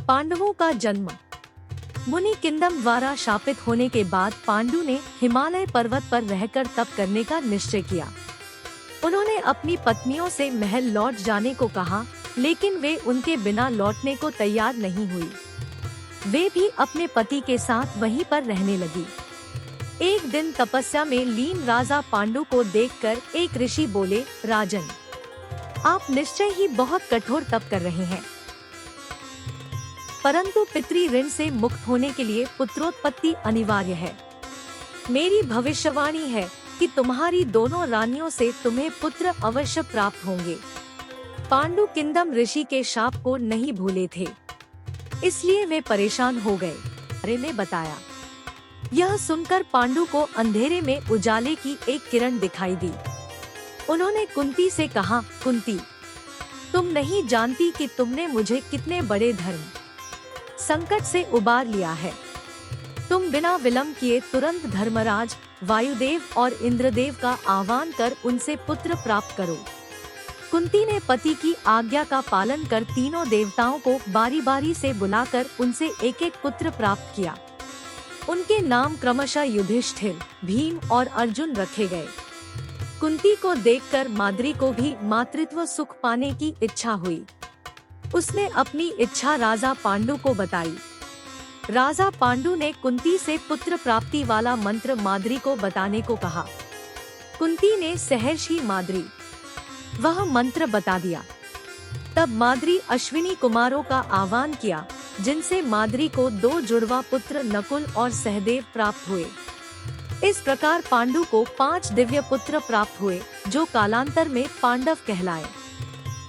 पांडवों का जन्म। मुनि किंदम द्वारा शापित होने के बाद पांडु ने हिमालय पर्वत पर रहकर तप करने का निश्चय किया। उन्होंने अपनी पत्नियों से महल लौट जाने को कहा, लेकिन वे उनके बिना लौटने को तैयार नहीं हुई। वे भी अपने पति के साथ वहीं पर रहने लगी। एक दिन तपस्या में लीन राजा पांडु को देखकर एक ऋषि बोले, राजन, आप निश्चय ही बहुत कठोर तप कर रहे हैं, परंतु पितृ ऋण से मुक्त होने के लिए पुत्रोत्पत्ति अनिवार्य है। मेरी भविष्यवाणी है कि तुम्हारी दोनों रानियों से तुम्हें पुत्र अवश्य प्राप्त होंगे। पांडु किंदम ऋषि के शाप को नहीं भूले थे, इसलिए वे परेशान हो गए। बारे में बताया। यह सुनकर पांडु को अंधेरे में उजाले की एक किरण दिखाई दी। उन्होंने कुंती से कहा, कुंती, तुम नहीं जानती कि तुमने मुझे कितने बड़े धर्म संकट से उबार लिया है। तुम बिना विलंब किए तुरंत धर्मराज, वायुदेव और इंद्रदेव का आह्वान कर उनसे पुत्र प्राप्त करो। कुंती ने पति की आज्ञा का पालन कर तीनों देवताओं को बारी बारी से बुलाकर उनसे एक एक पुत्र प्राप्त किया। उनके नाम क्रमशः युधिष्ठिर, भीम और अर्जुन रखे गए। कुंती को देखकर माद्री को भी मातृत्व सुख पाने की इच्छा हुई। उसने अपनी इच्छा राजा पांडु को बताई। राजा पांडु ने कुंती से पुत्र प्राप्ति वाला मंत्र माद्री को बताने को कहा। कुंती ने सहर्षि माद्री वह मंत्र बता दिया। तब माद्री अश्विनी कुमारों का आह्वान किया, जिनसे माद्री को 2 जुड़वा पुत्र नकुल और सहदेव प्राप्त हुए। इस प्रकार पांडु को 5 दिव्य पुत्र प्राप्त हुए, जो कालांतर में पांडव कहलाए।